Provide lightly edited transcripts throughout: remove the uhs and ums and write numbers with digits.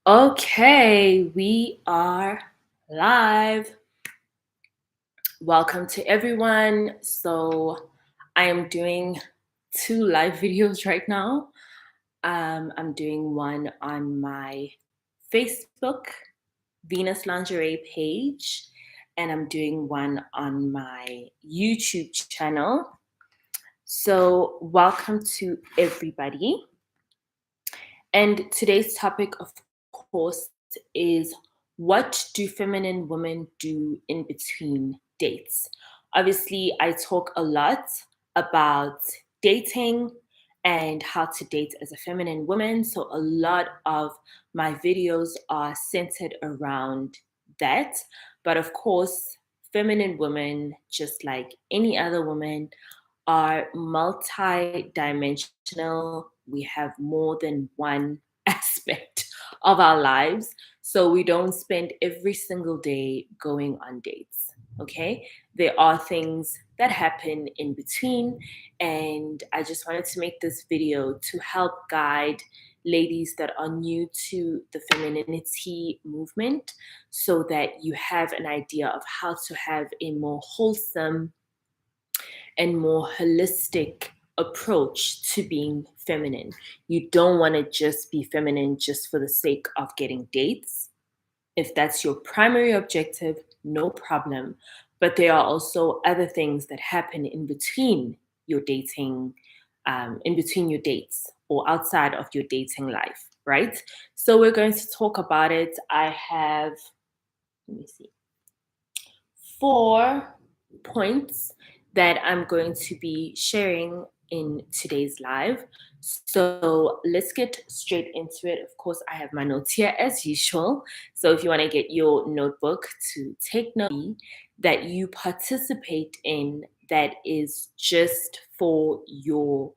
Okay, we are live. Welcome to everyone. So, I am doing two live videos right now. I'm doing one on my Facebook, Venus Lingerie page, and I'm doing one on my YouTube channel. So, welcome to everybody. And today's topic, of course, is what do feminine women do in between dates? Obviously, I talk a lot about dating and how to date as a feminine woman. So, a lot of my videos are centered around that. But of course, feminine women, just like any other woman, are multi-dimensional. We have more than one aspect of our lives. So we don't spend every single day going on dates. Okay. There are things that happen in between. And I just wanted to make this video to help guide ladies that are new to the femininity movement so that you have an idea of how to have a more wholesome and more holistic approach to being feminine. You don't want to just be feminine just for the sake of getting dates. If that's your primary objective, no problem. But there are also other things that happen in between your dating, in between your dates or outside of your dating life, right? So we're going to talk about it. I have, let me see, 4 points that I'm going to be sharing in today's live. So let's get straight into it. Of course, I have my notes here as usual. So if you want to get your notebook to take note that you participate in that is just for your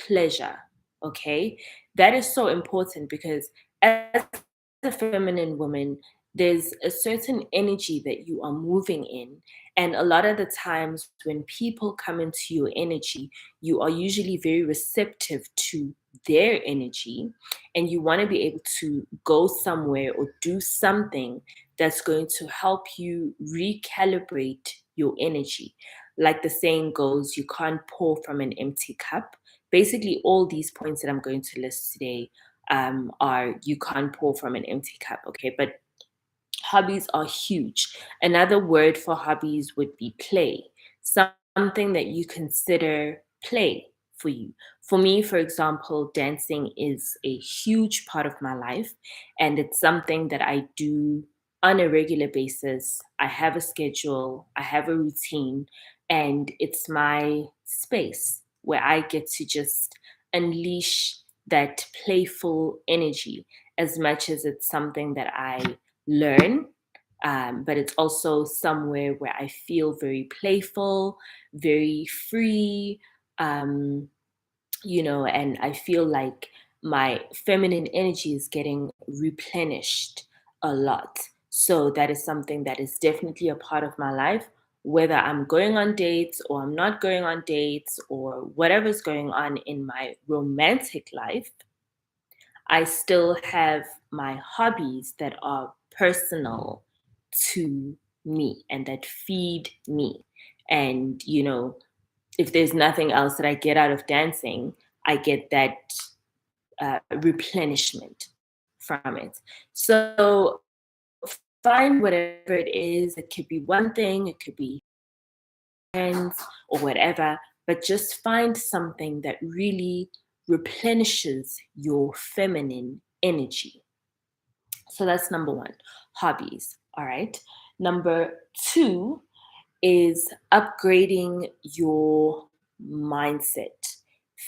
pleasure, okay? That is so important because as a feminine woman, there's a certain energy that you are moving in. And a lot of the times when people come into your energy, you are usually very receptive to their energy. And you want to be able to go somewhere or do something that's going to help you recalibrate your energy. Like the saying goes, you can't pour from an empty cup. Basically, all these points that I'm going to list today are you can't pour from an empty cup, okay? But hobbies are huge. Another word for hobbies would be play, something that you consider play for you. For me, for example, dancing is a huge part of my life, and it's something that I do on a regular basis. I have a schedule, I have a routine, and it's my space where I get to just unleash that playful energy as much as it's something that I learn. But it's also somewhere where I feel very playful, very free, um, and I feel like my feminine energy is getting replenished a lot. So that is something that is definitely a part of my life, whether I'm going on dates or I'm not going on dates or whatever's going on in my romantic life. I still have my hobbies that are personal to me and that feed me. And, if there's nothing else that I get out of dancing, I get that replenishment from it. So find whatever it is. It could be one thing, it could be friends or whatever, but just find something that really replenishes your feminine energy. So that's number one, hobbies. All right. Number two is upgrading your mindset.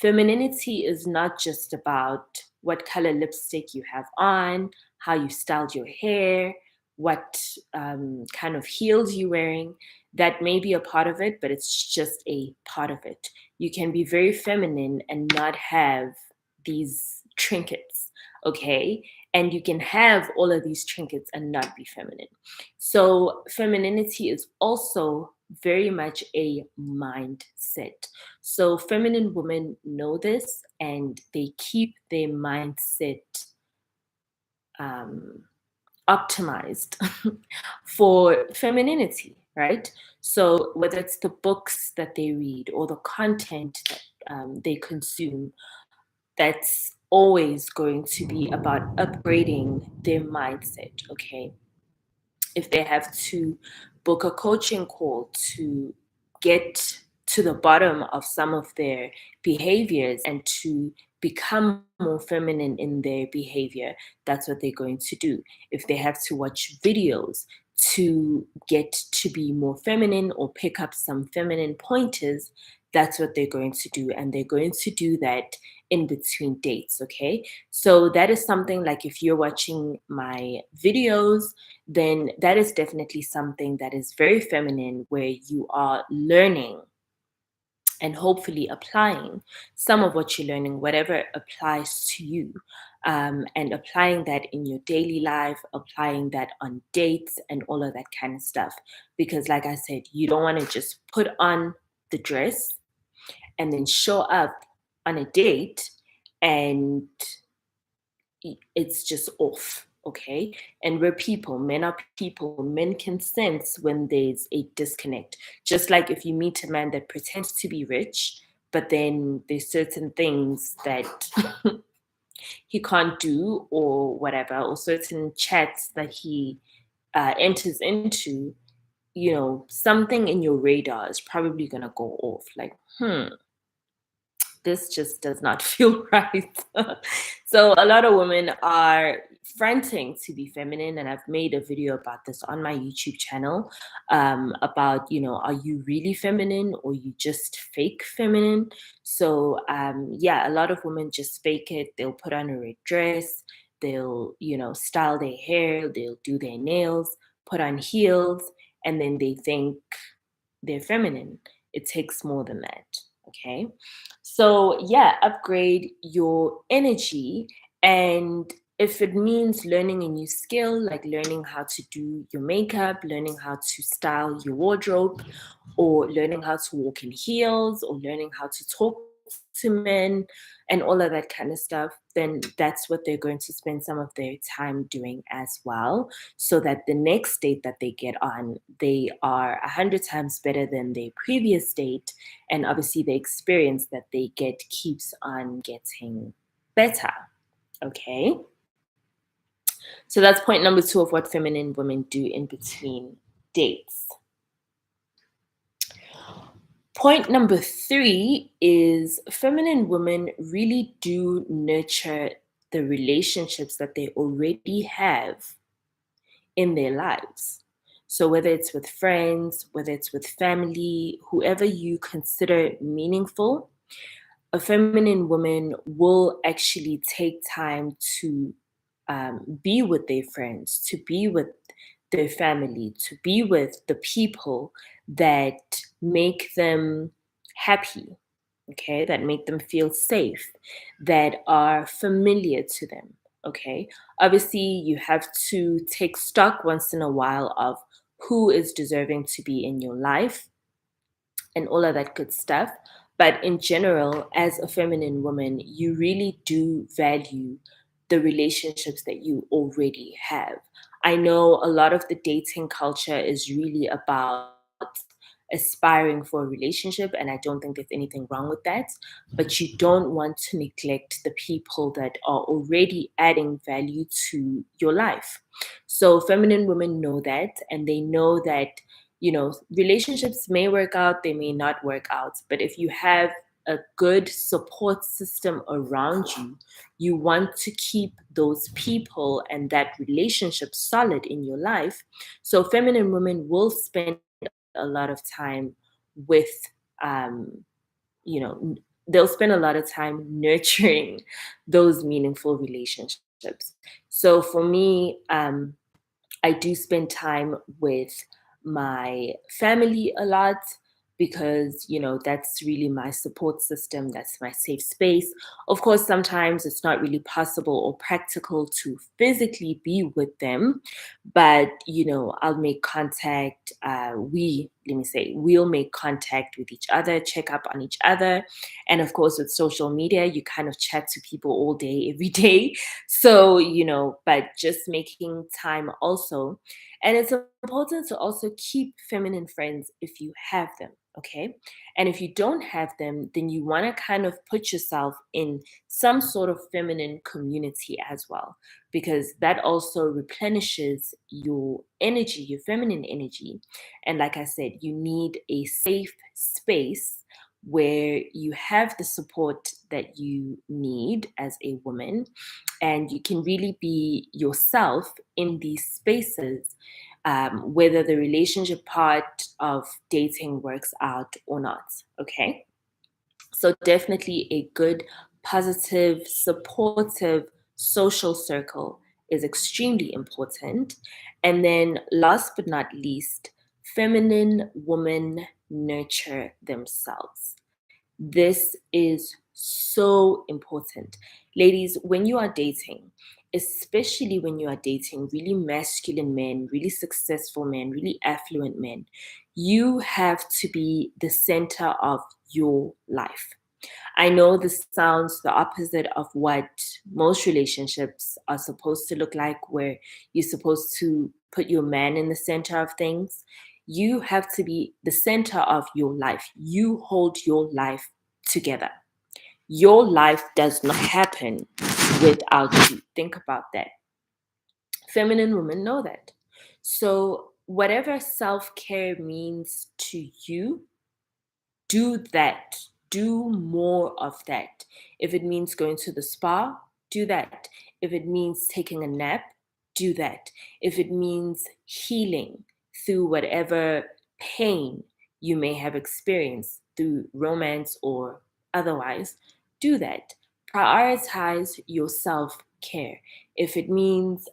Femininity is not just about what color lipstick you have on, how you styled your hair, what kind of heels you're wearing. That may be a part of it, but it's just a part of it. You can be very feminine and not have these trinkets, okay? And you can have all of these trinkets and not be feminine. So, femininity is also very much a mindset. So, feminine women know this and they keep their mindset optimized for femininity, right? So whether it's the books that they read or the content that they consume, that's always going to be about upgrading their mindset, okay? If they have to book a coaching call to get to the bottom of some of their behaviors and to become more feminine in their behavior, that's what they're going to do. If they have to watch videos to get to be more feminine or pick up some feminine pointers, that's what they're going to do. And they're going to do that in between dates, okay? So that is something like if you're watching my videos, then that is definitely something that is very feminine where you are learning and hopefully applying some of what you're learning, whatever applies to you, and applying that in your daily life, applying that on dates and all of that kind of stuff. Because, like I said, you don't want to just put on the dress and then show up on a date and it's just off. Okay. And we're people, men are people, men can sense when there's a disconnect. Just like if you meet a man that pretends to be rich, but then there's certain things that he can't do or whatever, or certain chats that he enters into, you know, something in your radar is probably going to go off. Like, this just does not feel right. So a lot of women are fronting to be feminine, and I've made a video about this on my YouTube channel, about, you know, are you really feminine or you just fake feminine? So yeah, a lot of women just fake it. They'll put on a red dress, they'll, you know, style their hair, they'll do their nails, put on heels, and then they think they're feminine. It takes more than that. Okay. So, yeah, upgrade your energy. And if it means learning a new skill, like learning how to do your makeup, learning how to style your wardrobe, or learning how to walk in heels, or learning how to talk to men, and all of that kind of stuff, then that's what they're going to spend some of their time doing as well. So that the next date that they get on, they are 100 times better than their previous date. And obviously, the experience that they get keeps on getting better. Okay. So that's point number 2 of what feminine women do in between dates. Point number 3 is feminine women really do nurture the relationships that they already have in their lives. So whether it's with friends, whether it's with family, whoever you consider meaningful, a feminine woman will actually take time to be with their friends, to be with their family, to be with the people that make them happy, okay, that make them feel safe, that are familiar to them, okay. Obviously, you have to take stock once in a while of who is deserving to be in your life and all of that good stuff. But in general, as a feminine woman, you really do value the relationships that you already have. I know a lot of the dating culture is really about aspiring for a relationship, and I don't think there's anything wrong with that. But you don't want to neglect the people that are already adding value to your life. So, feminine women know that, and they know that, you know, relationships may work out, they may not work out, but if you have a good support system around you, you want to keep those people and that relationship solid in your life. So feminine women will spend a lot of time with, um, you know, they'll spend a lot of time nurturing those meaningful relationships. So for me, I do spend time with my family a lot because, you know, that's really my support system, that's my safe space. Of course, sometimes it's not really possible or practical to physically be with them, but, you know, I'll make contact. We let me say, we'll make contact with each other, check up on each other. And of course, with social media, you kind of chat to people all day, every day. So, but just making time also. And it's important to also keep feminine friends if you have them. Okay. And if you don't have them, then you want to kind of put yourself in some sort of feminine community as well, because that also replenishes your energy, your feminine energy. And like I said, you need a safe space where you have the support that you need as a woman, and you can really be yourself in these spaces, whether the relationship part of dating works out or not. Okay. So, definitely a good, positive, supportive social circle is extremely important. And then, last but not least, feminine women nurture themselves. This is so important. Ladies, when you are dating, especially when you are dating really masculine men, really successful men, really affluent men, you have to be the center of your life. I know this sounds the opposite of what most relationships are supposed to look like, where you're supposed to put your man in the center of things. You have to be the center of your life. You hold your life together. Your life does not happen without you. Think about that. Feminine women know that. So, whatever self care means to you, do that. Do more of that. If it means going to the spa, do that. If it means taking a nap, do that. If it means healing through whatever pain you may have experienced through romance or otherwise, do that. Prioritize your self care. If it means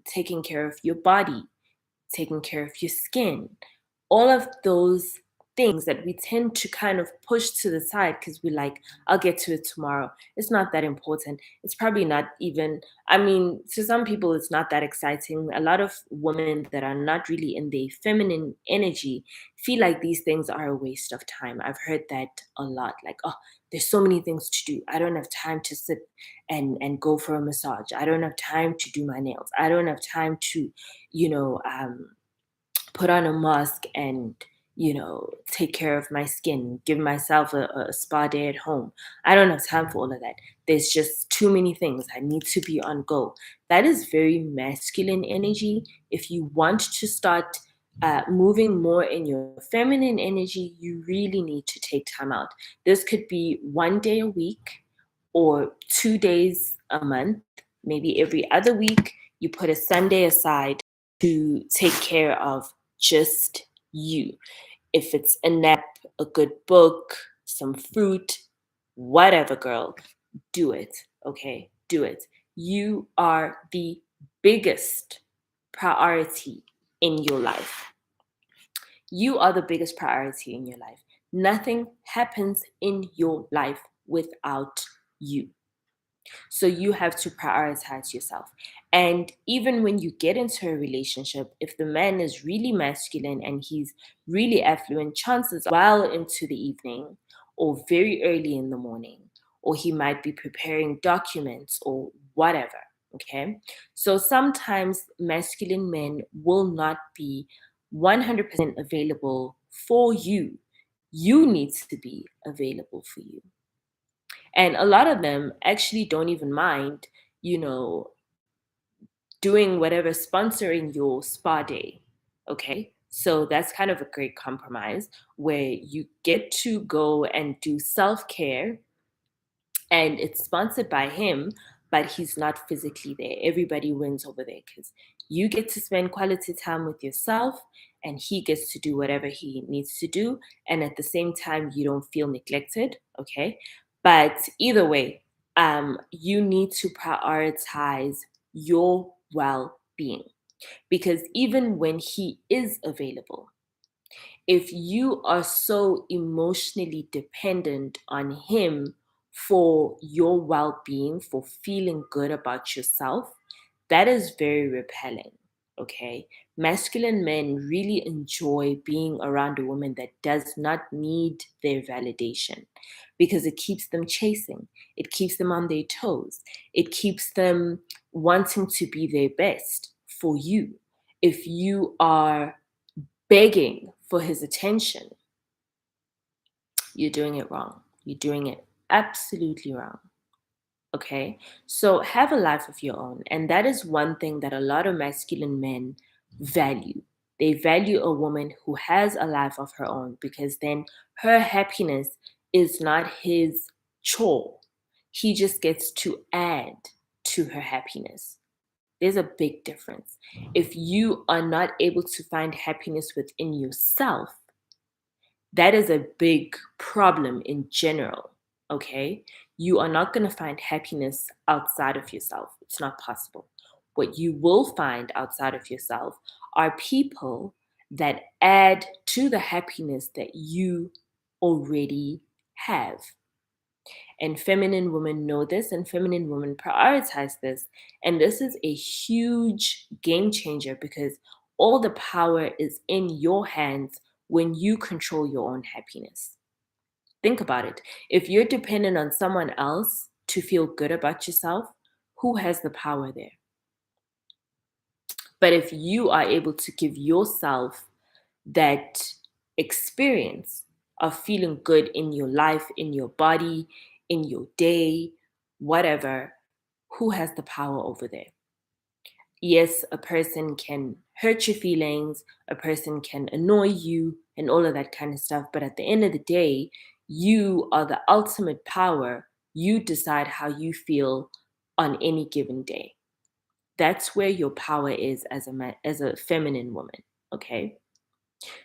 taking care of your body, taking care of your skin, all of those things that we tend to kind of push to the side because we're like, I'll get to it tomorrow. It's not that important. It's probably not even, I mean, to some people, it's not that exciting. A lot of women that are not really in their feminine energy feel like these things are a waste of time. I've heard that a lot. Like, oh, there's so many things to do. I don't have time to sit and go for a massage. I don't have time to do my nails. I don't have time to, you know, put on a mask and take care of my skin, give myself a spa day at home. I don't have time for all of that. There's just too many things. I need to be on go. That is very masculine energy. If you want to start moving more in your feminine energy, you really need to take time out. This could be 1 day a week or 2 days a month, maybe every other week. You put a Sunday aside to take care of just you. If it's a nap, a good book, some fruit, whatever, girl, do it. Okay, do it. You are the biggest priority in your life. You are the biggest priority in your life. Nothing happens in your life without you. So you have to prioritize yourself. And even when you get into a relationship, if the man is really masculine and he's really affluent, chances are well into the evening or very early in the morning, or he might be preparing documents or whatever. Okay. So sometimes masculine men will not be 100% available for you. You need to be available for you. And a lot of them actually don't even mind, you know, doing whatever, sponsoring your spa day. Okay. So that's kind of a great compromise where you get to go and do self care and it's sponsored by him, but he's not physically there. Everybody wins over there because you get to spend quality time with yourself and he gets to do whatever he needs to do. And at the same time, you don't feel neglected. Okay. But either way, you need to prioritize your well being because even when he is available, if you are so emotionally dependent on him for your well being, for feeling good about yourself, that is very repelling. Okay, masculine men really enjoy being around a woman that does not need their validation because it keeps them chasing, it keeps them on their toes, it keeps them wanting to be their best for you. If you are begging for his attention, you're doing it wrong. You're doing it absolutely wrong. Okay, so have a life of your own. And that is one thing that a lot of masculine men value. They value a woman who has a life of her own because then her happiness is not his chore. He just gets to add to her happiness. There's a big difference. If you are not able to find happiness within yourself, that is a big problem in general. Okay, you are not going to find happiness outside of yourself. It's not possible. What you will find outside of yourself are people that add to the happiness that you already have. And feminine women know this, and feminine women prioritize this. And this is a huge game changer because all the power is in your hands when you control your own happiness. Think about it. If you're dependent on someone else to feel good about yourself, who has the power there? But if you are able to give yourself that experience of feeling good in your life, in your body, in your day, whatever, who has the power over there? Yes, a person can hurt your feelings, a person can annoy you, and all of that kind of stuff. But at the end of the day, you are the ultimate power. You decide how you feel on any given day. That's where your power is as as a feminine woman. Okay.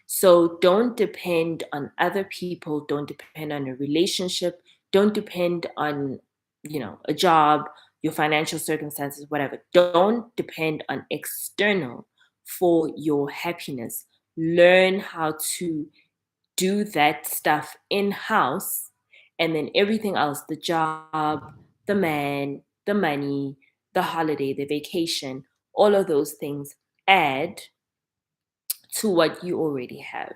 So don't depend on other people, don't depend on a relationship, don't depend on, a job, your financial circumstances, whatever. Don't depend on external for your happiness. Learn how to do that stuff in-house, and then everything else, the job, the man, the money, the holiday, the vacation, all of those things add to what you already have.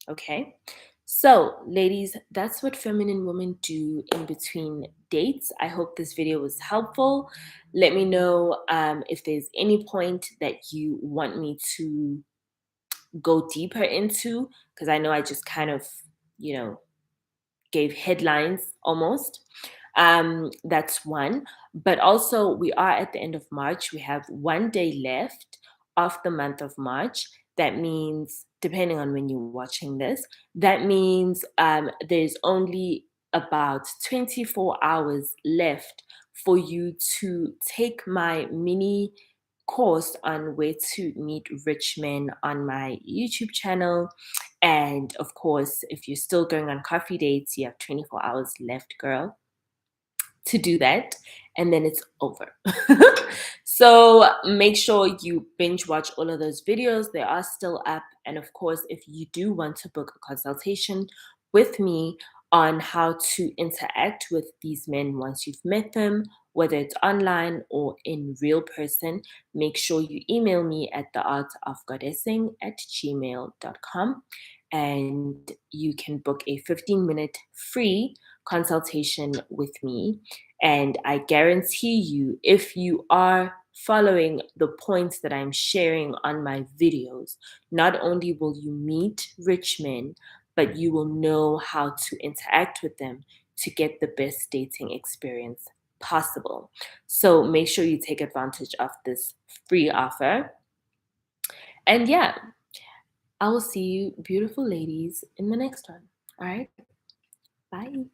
Okay. So, ladies, that's what feminine women do in between dates. I hope this video was helpful. Let me know if there's any point that you want me to go deeper into, because I know I just kind of, you know, gave headlines almost. That's one. But also, we are at the end of March. We have 1 day left of the month of March. That means, depending on when you're watching this, that means there's only about 24 hours left for you to take my mini course on where to meet rich men on my YouTube channel. And of course, if you're still going on coffee dates, you have 24 hours left, girl, to do that. And then it's over. So make sure you binge watch all of those videos. They are still up. And of course, if you do want to book a consultation with me on how to interact with these men once you've met them, whether it's online or in real person, make sure you email me at theartofgoddessing@gmail.com, and you can book a 15-minute free consultation with me. And I guarantee you, if you are following the points that I'm sharing on my videos, not only will you meet rich men, but you will know how to interact with them to get the best dating experience possible. So make sure you take advantage of this free offer. And yeah, I will see you, beautiful ladies, in the next one. All right. Bye.